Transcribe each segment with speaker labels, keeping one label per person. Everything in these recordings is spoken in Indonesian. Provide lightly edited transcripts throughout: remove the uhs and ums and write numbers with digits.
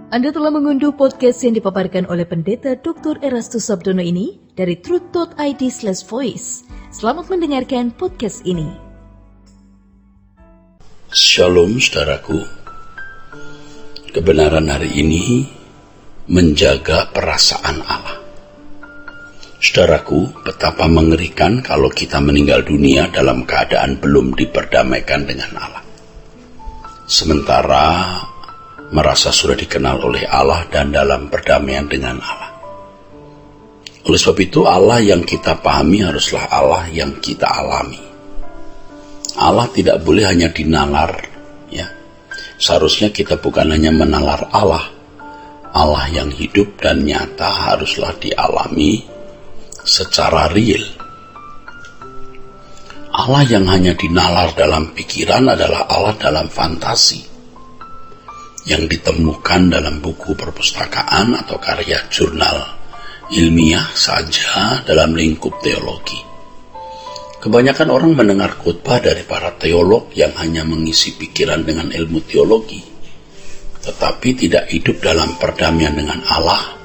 Speaker 1: Anda telah mengunduh podcast yang dipaparkan oleh Pendeta Dr. Erastus Sabdono ini dari truth.id/voice. Selamat mendengarkan podcast ini.
Speaker 2: Shalom saudaraku. Kebenaran hari ini menjaga perasaan Allah. Saudaraku, betapa mengerikan kalau kita meninggal dunia dalam keadaan belum diperdamaikan dengan Allah. Sementara merasa sudah dikenal oleh Allah dan dalam perdamaian dengan Allah. Oleh sebab itu, Allah yang kita pahami haruslah Allah yang kita alami. Allah tidak boleh hanya dinalar, ya. Seharusnya kita bukan hanya menalar Allah. Allah yang hidup dan nyata haruslah dialami secara real. Allah yang hanya dinalar dalam pikiran adalah Allah dalam fantasi, yang ditemukan dalam buku perpustakaan atau karya jurnal ilmiah saja dalam lingkup teologi. Kebanyakan orang mendengar khotbah dari para teolog yang hanya mengisi pikiran dengan ilmu teologi, tetapi tidak hidup dalam perdamaian dengan Allah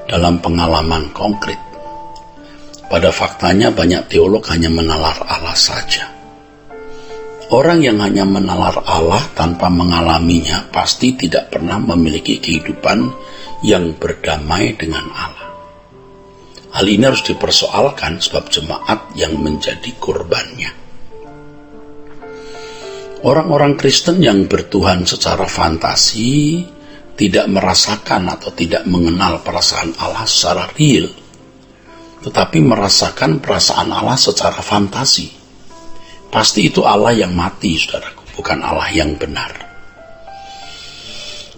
Speaker 2: dalam pengalaman konkret. Pada faktanya banyak teolog hanya menalar Allah saja. Orang yang hanya menalar Allah tanpa mengalaminya pasti tidak pernah memiliki kehidupan yang berdamai dengan Allah. Hal ini harus dipersoalkan sebab jemaat yang menjadi korbannya. Orang-orang Kristen yang bertuhan secara fantasi tidak merasakan atau tidak mengenal perasaan Allah secara real, tetapi merasakan perasaan Allah secara fantasi. Pasti itu Allah yang mati, saudaraku, bukan Allah yang benar.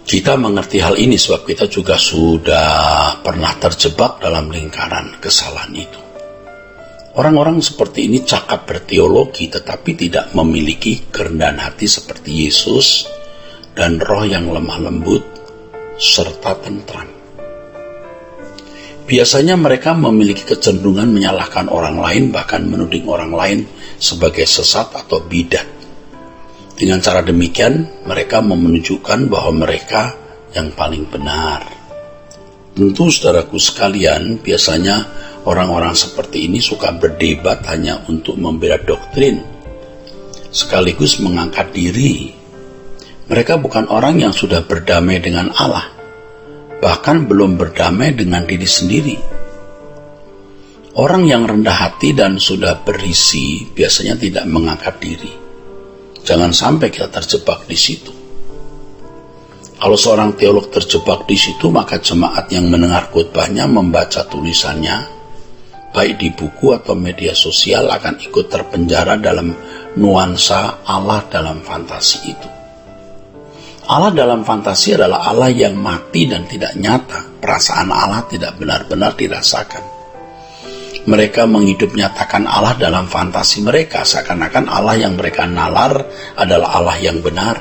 Speaker 2: Kita mengerti hal ini sebab kita juga sudah pernah terjebak dalam lingkaran kesalahan itu. Orang-orang seperti ini cakap berteologi tetapi tidak memiliki kerendahan hati seperti Yesus dan roh yang lemah lembut serta tentram. Biasanya mereka memiliki kecenderungan menyalahkan orang lain, bahkan menuding orang lain sebagai sesat atau bidat. Dengan cara demikian, mereka menunjukkan bahwa mereka yang paling benar. Tentu saudaraku sekalian, biasanya orang-orang seperti ini suka berdebat hanya untuk membela doktrin, sekaligus mengangkat diri. Mereka bukan orang yang sudah berdamai dengan Allah, bahkan belum berdamai dengan diri sendiri. Orang yang rendah hati dan sudah berisi biasanya tidak mengangkat diri. Jangan sampai kita terjebak di situ. Kalau seorang teolog terjebak di situ, maka jemaat yang mendengar khotbahnya membaca tulisannya, baik di buku atau media sosial, akan ikut terpenjara dalam nuansa Allah dalam fantasi itu. Allah dalam fantasi adalah Allah yang mati dan tidak nyata. Perasaan Allah tidak benar-benar dirasakan. Mereka menghidup nyatakan Allah dalam fantasi mereka, seakan-akan Allah yang mereka nalar adalah Allah yang benar.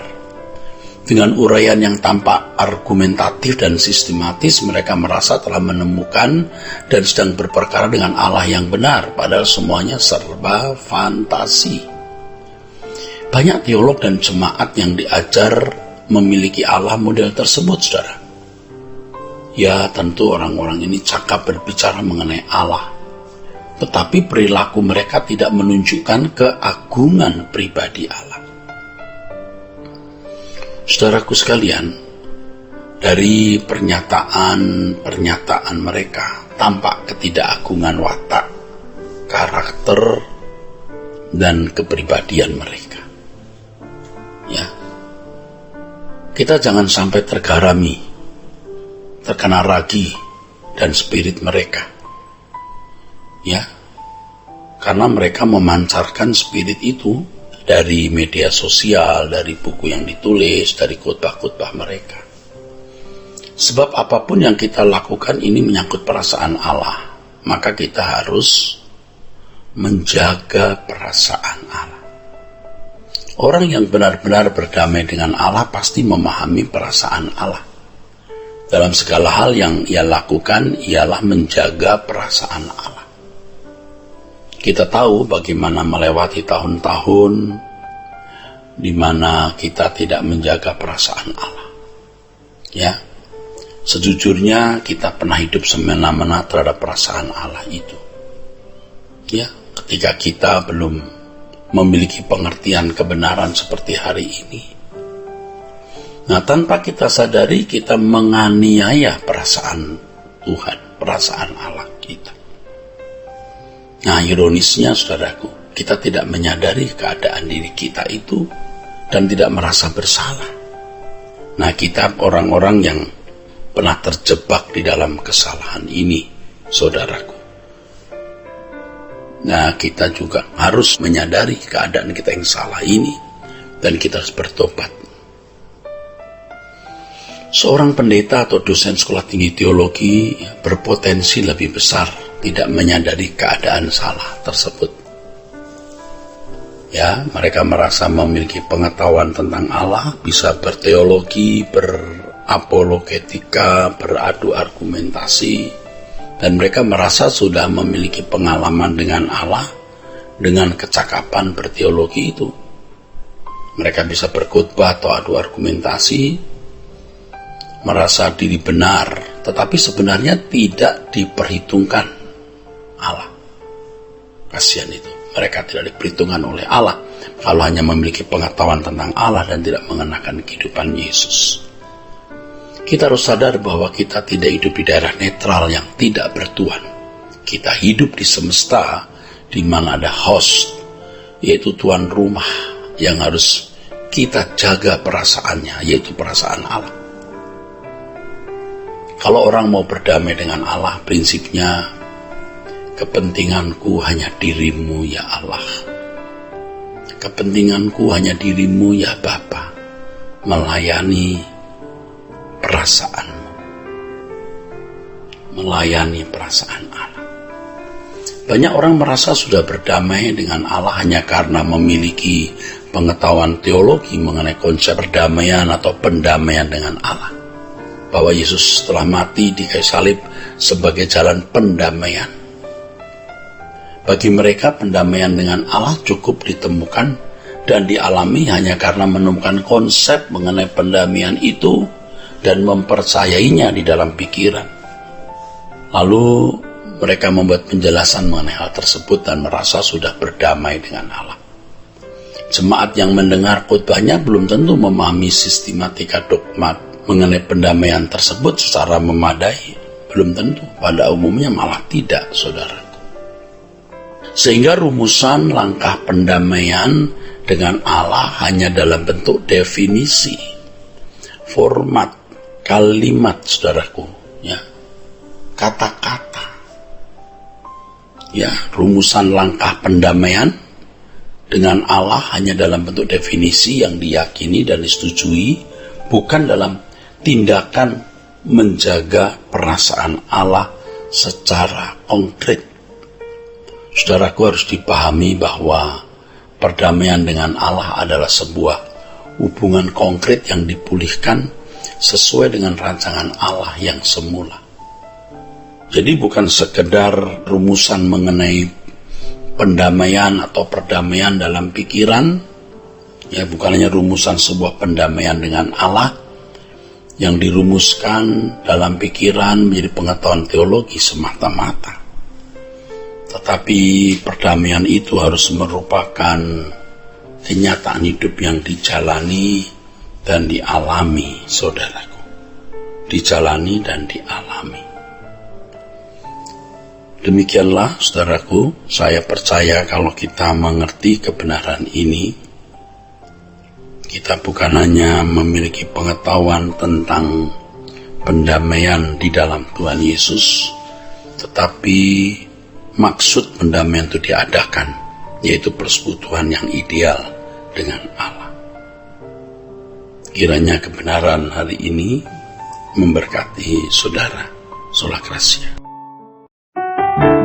Speaker 2: Dengan uraian yang tampak argumentatif dan sistematis, mereka merasa telah menemukan dan sedang berperkara dengan Allah yang benar, padahal semuanya serba fantasi. Banyak teolog dan jemaat yang diajar memiliki Allah model tersebut, saudara. Ya, tentu orang-orang ini cakap berbicara mengenai Allah, tetapi perilaku mereka tidak menunjukkan keagungan pribadi Allah. Saudaraku sekalian, dari pernyataan mereka tampak ketidakagungan watak, karakter, dan kepribadian mereka. Ya, kita jangan sampai tergarami, terkena ragi dan spirit mereka. Ya, karena mereka memancarkan spirit itu dari media sosial, dari buku yang ditulis, dari khotbah-khotbah mereka. Sebab apapun yang kita lakukan ini menyangkut perasaan Allah, maka kita harus menjaga perasaan Allah. Orang yang benar-benar berdamai dengan Allah pasti memahami perasaan Allah. Dalam segala hal yang ia lakukan, ialah menjaga perasaan Allah. Kita tahu bagaimana melewati tahun-tahun di mana kita tidak menjaga perasaan Allah. Ya, Sejujurnya kita pernah hidup semena-mena terhadap perasaan Allah itu. Ya, ketika kita belum memiliki pengertian kebenaran seperti hari ini. Nah, tanpa kita sadari kita menganiaya perasaan Tuhan, perasaan Allah kita. Nah, ironisnya saudaraku, kita tidak menyadari keadaan diri kita itu dan tidak merasa bersalah. Nah, kita orang-orang yang pernah terjebak di dalam kesalahan ini, saudaraku. Nah, kita juga harus menyadari keadaan kita yang salah ini dan kita harus bertobat. Seorang pendeta atau dosen sekolah tinggi teologi berpotensi lebih besar tidak menyadari keadaan salah tersebut. Ya, mereka merasa memiliki pengetahuan tentang Allah, bisa berteologi, berapologetika, beradu argumentasi, dan mereka merasa sudah memiliki pengalaman dengan Allah dengan kecakapan berteologi itu. Mereka bisa berkhotbah atau adu argumentasi, merasa diri benar, tetapi sebenarnya tidak diperhitungkan Allah. Kasihan itu, mereka tidak diperhitungkan oleh Allah kalau hanya memiliki pengetahuan tentang Allah dan tidak mengenakan kehidupan Yesus. Kita harus sadar bahwa kita tidak hidup di daerah netral yang tidak bertuhan. Kita hidup di semesta di mana ada host, yaitu tuan rumah yang harus kita jaga perasaannya, yaitu perasaan Allah. Kalau orang mau berdamai dengan Allah, prinsipnya kepentinganku hanya dirimu ya Allah. Kepentinganku hanya dirimu ya Bapa. Melayani perasaanmu. Melayani perasaan Allah. Banyak orang merasa sudah berdamai dengan Allah hanya karena memiliki pengetahuan teologi mengenai konsep perdamaian atau pendamaian dengan Allah. Bahwa Yesus telah mati di kayu salib sebagai jalan pendamaian. Bagi mereka pendamaian dengan Allah cukup ditemukan dan dialami hanya karena menemukan konsep mengenai pendamaian itu dan mempercayainya di dalam pikiran. Lalu mereka membuat penjelasan mengenai hal tersebut dan merasa sudah berdamai dengan Allah. Jemaat yang mendengar khotbahnya belum tentu memahami sistematika dogma mengenai pendamaian tersebut secara memadai, belum tentu, pada umumnya malah tidak, saudara. Sehingga rumusan langkah pendamaian dengan Allah hanya dalam bentuk definisi, format, kalimat, saudaraku, ya, kata-kata. Ya, rumusan langkah pendamaian dengan Allah hanya dalam bentuk definisi yang diyakini dan disetujui, bukan dalam tindakan menjaga perasaan Allah secara konkret. Saudaraku, harus dipahami bahwa perdamaian dengan Allah adalah sebuah hubungan konkret yang dipulihkan sesuai dengan rancangan Allah yang semula. Jadi bukan sekedar rumusan mengenai pendamaian atau perdamaian dalam pikiran, ya, bukan hanya rumusan sebuah pendamaian dengan Allah yang dirumuskan dalam pikiran menjadi pengetahuan teologi semata-mata. Tetapi perdamaian itu harus merupakan kenyataan hidup yang dijalani dan dialami, saudaraku. Dijalani dan dialami. Demikianlah, saudaraku, saya percaya kalau kita mengerti kebenaran ini, kita bukan hanya memiliki pengetahuan tentang pendamaian di dalam Tuhan Yesus, tetapi maksud pendamaian itu diadakan, yaitu persekutuan yang ideal dengan Allah. Kiranya kebenaran hari ini memberkati saudara. Sola Gracia.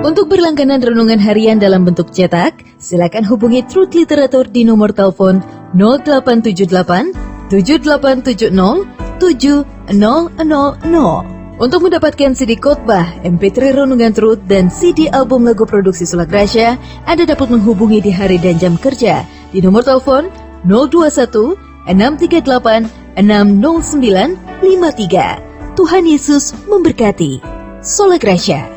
Speaker 1: Untuk berlangganan renungan harian dalam bentuk cetak, silakan hubungi Truth Literatur di nomor telepon 0878 7870 7000. Untuk mendapatkan CD khotbah, MP3 renungan Truth, dan CD album lagu produksi Sola Gracia, Anda dapat menghubungi di hari dan jam kerja di nomor telepon 021 638 60953. Tuhan Yesus memberkati. Sola Gracia.